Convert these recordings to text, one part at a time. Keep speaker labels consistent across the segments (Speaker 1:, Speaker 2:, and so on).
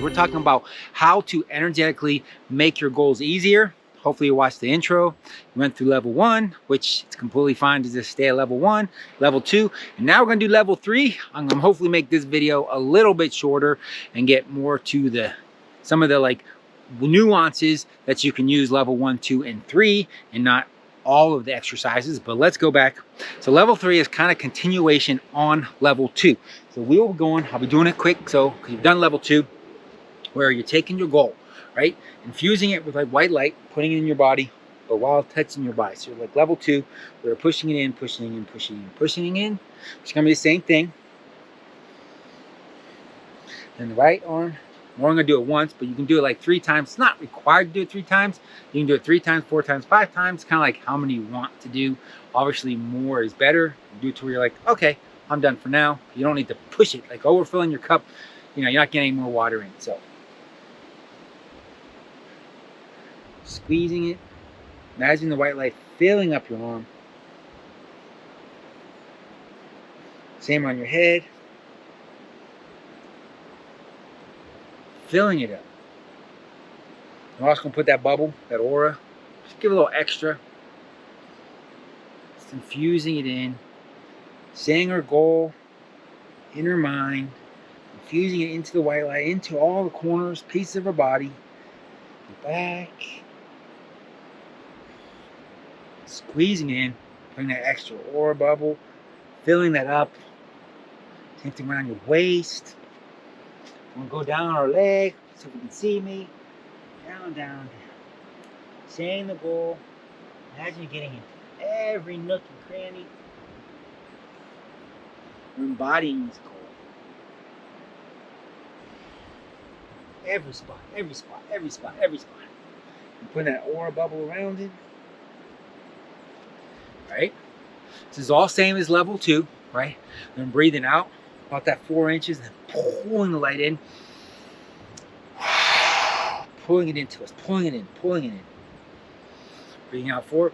Speaker 1: We're talking about how to energetically make your goals easier. Hopefully you watched the intro. We went through level 1, which it's completely fine to just stay at level 1, level 2, and now we're gonna do level 3. I'm gonna hopefully make this video a little bit shorter and get more to some of the like nuances that you can use level 1, 2, and 3, and not all of the exercises. But let's go back. So level 3 is kind of continuation on level 2. So we'll be going, I'll be doing it quick, so because you've done level 2, where you're taking your goal, right, infusing it with like white light, putting it in your body, but while touching your body. So you're like level 2, we're pushing it in, pushing it in, pushing it in, pushing it in. It's gonna be the same thing. Then the right arm, we're only gonna do it once, but you can do it like 3 times. It's not required to do it 3 times. You can do it 3 times, 4 times, 5 times, kind of like how many you want to do. Obviously more is better. Do it to where you're like, okay, I'm done for now. You don't need to push it, like overfilling your cup. You know, you're not getting any more water in. So squeezing it. Imagine the white light filling up your arm. Same on your head. Filling it up. I'm also gonna put that bubble, that aura, just give it a little extra. Just infusing it in, saying our goal in her mind, infusing it into the white light, into all the corners, pieces of her body, back, squeezing in, putting that extra aura bubble, filling that up, same thing around your waist. I'm gonna go down our leg so you can see me. Down, down, down. Saying the goal. Imagine you're getting into every nook and cranny. We're embodying this goal. Every spot, every spot, every spot, every spot. And putting that aura bubble around it. Right? This is all same as level 2, right? Then breathing out about that 4 inches, and pulling the light in. Pulling it into us, pulling it in, pulling it in. Breathing out 4.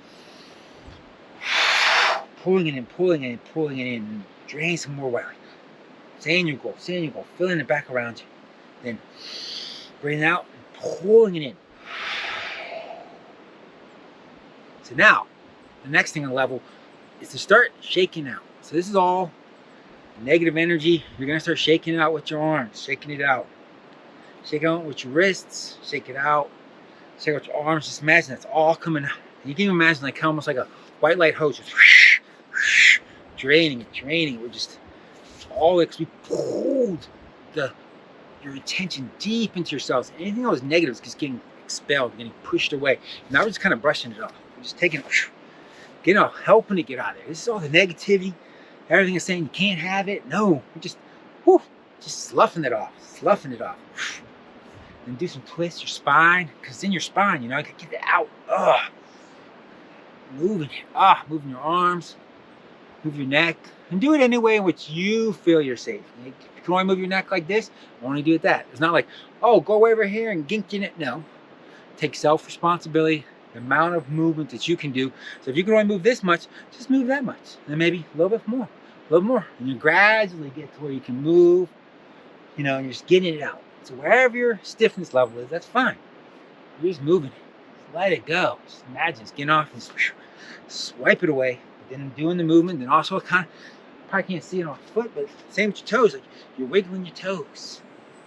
Speaker 1: Pulling it in, pulling it in, pulling it in. Drain some more white light. Saying your goal, filling it back around you. Then breathing out and pulling it in. So now, the next thing on the level is to start shaking out. So this is all negative energy. You're gonna start shaking it out with your arms, shaking it out. Shake it out with your wrists, shake it out. Shake out your arms, just imagine that's all coming out. You can even imagine like almost like a white light hose, just draining it. We're just all like we pulled your attention deep into yourselves. Anything that was negative is just getting expelled, getting pushed away. Now we're just kind of brushing it off. We're just taking it, helping it get out of there. This is all the negativity. Everything is saying you can't have it. No, we're just sloughing it off, And do some twists your spine, because in your spine, you can get it out. Moving it. Moving your arms, move your neck, and do it any way in which you feel you're safe. You can only move your neck like this, only do it that. It's not like, oh, go over here and gink in it. No. Take self-responsibility, the amount of movement that you can do. So if you can only move this much, just move that much. And maybe a little bit more, And you gradually get to where you can move, and you're just getting it out. So wherever your stiffness level is, that's fine. You're just moving it. Just let it go. Just imagine it's getting off and swipe it away. Then doing the movement. Then also kind of, probably can't see it on foot, but same with your toes. Like you're wiggling your toes.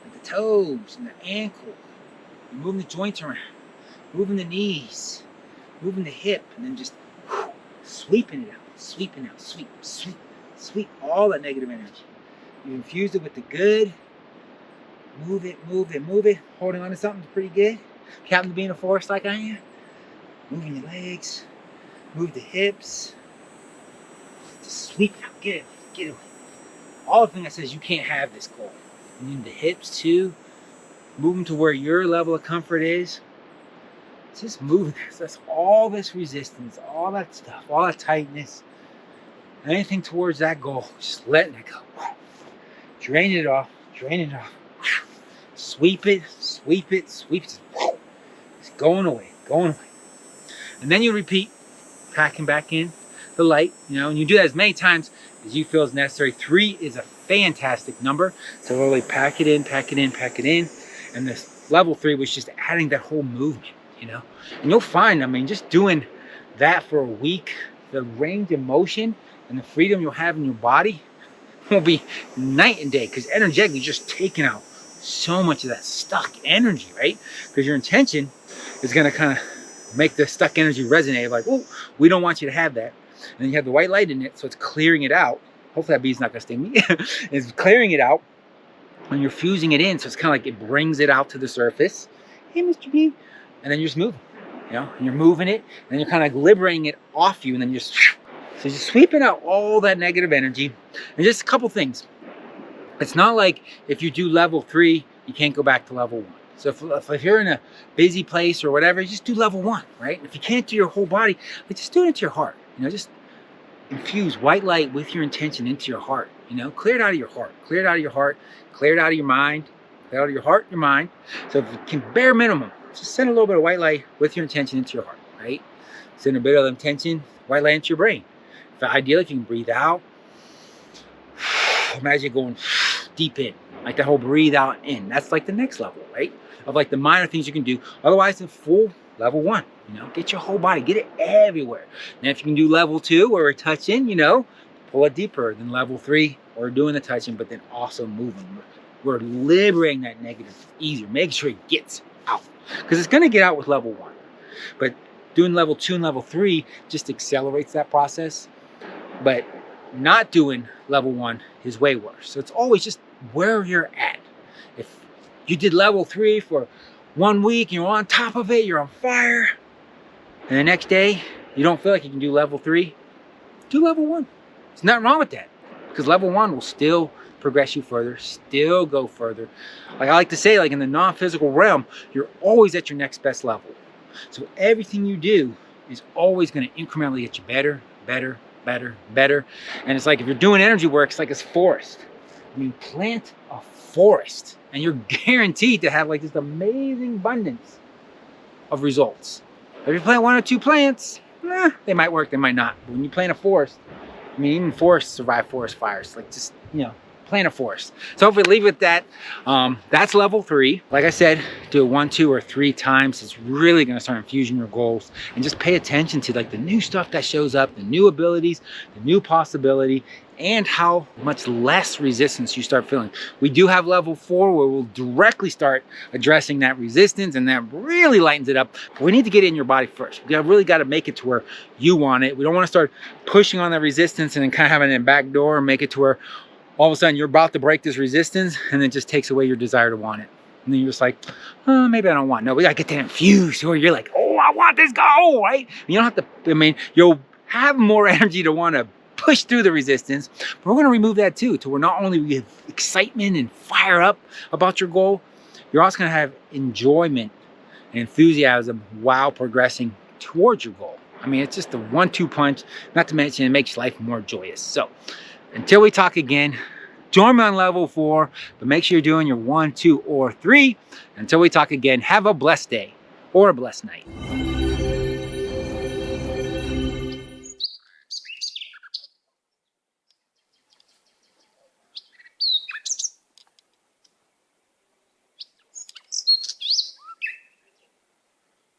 Speaker 1: Like the toes and the ankle. You're moving the joints around. Moving the knees. Moving the hip. And then just sweeping it out. Sweeping out. Sweep, sweep, sweep all that negative energy. You infuse it with the good. Move it, move it, move it. Holding on to something's pretty good. If you happen to be in a forest like I am, moving your legs, move the hips. Just sweep it out, get it away. All the thing that says you can't have this goal. And then the hips too. Move them to where your level of comfort is. Just moving this. That's all this resistance, all that stuff, all that tightness. Anything towards that goal, just letting it go. Draining it off, draining it off. Sweep it, sweep it, sweep it. It's going away, going away. And then you repeat, packing back in the light, and you do that as many times as you feel is necessary. 3 is a fantastic number. So really pack it in, pack it in, pack it in. And this level 3 was just adding that whole movement, you know? And you'll find, I mean, just doing that for a week, the range of motion and the freedom you'll have in your body will be night and day, because energetically just taking out so much of that stuck energy, right? Because your intention is going to kind of make the stuck energy resonate like, oh, we don't want you to have that. And then you have the white light in it, so it's clearing it out. Hopefully that bee's not going to sting me. It's clearing it out, and you're fusing it in, so it's kind of like it brings it out to the surface. Hey, Mr. Bee. And then you're just moving, you know, and you're moving it, and then you're kind of like liberating it off you, and then you're just, so you're sweeping out all that negative energy. And just a couple things. It's not like if you do level 3, you can't go back to level 1. So if you're in a busy place or whatever, you just do level 1, right? If you can't do your whole body, like just do it into your heart. You know, just infuse white light with your intention into your heart. You know, clear it out of your heart, clear it out of your heart, clear it out of your mind, clear it out of your heart, your mind. So if you can, bare minimum, just send a little bit of white light with your intention into your heart, right? Send a bit of intention, white light into your brain. Ideally, if you can breathe out, imagine going deep in, like the whole breathe out in. That's like the next level, right? Of like the minor things you can do. Otherwise, in full level 1, you know, get your whole body, get it everywhere. And if you can do level 2, where we're touching, you know, pull it deeper than level 3, or doing the touching, but then also moving. We're liberating that negative easier, making sure it gets out, because it's going to get out with level 1. But doing level 2 and level 3 just accelerates that process. But not doing level 1 is way worse. So it's always just where you're at. If you did level 3 for 1 week, you're on top of it, you're on fire, and the next day you don't feel like you can do level 3, do level 1. There's nothing wrong with that, because level 1 will still progress you further, still go further. Like I like to say, like in the non-physical realm, you're always at your next best level. So everything you do is always going to incrementally get you better, better, better, better. And it's like if you're doing energy work, it's like a forest. I mean, plant a forest and you're guaranteed to have like this amazing abundance of results. If you plant 1 or 2 plants, they might work, they might not. But when you plant a forest, I mean, even forests survive forest fires. Like just, you know, plant a forest. So hopefully leave with that. That's level 3. Like I said, do it 1, 2, or 3 times. It's really going to start infusing your goals, and just pay attention to like the new stuff that shows up, the new abilities, the new possibility, and how much less resistance you start feeling. We do have level 4 where we'll directly start addressing that resistance, and that really lightens it up. But we need to get it in your body first. We really got to make it to where you want it. We don't want to start pushing on that resistance and then kind of having a back door and make it to where all of a sudden you're about to break this resistance, and it just takes away your desire to want it. And then you're just like, oh, maybe I don't want it. No, we gotta get that infused, or you're like, oh, I want this goal, right? You don't have to, I mean, you'll have more energy to want to push through the resistance, but we're gonna remove that too, to where not only we have excitement and fire up about your goal, you're also gonna have enjoyment and enthusiasm while progressing towards your goal. I mean, it's just a 1-2 punch, not to mention it makes life more joyous. So until we talk again, join me on level 4, but make sure you're doing your 1, 2, or 3. Until we talk again, have a blessed day or a blessed night.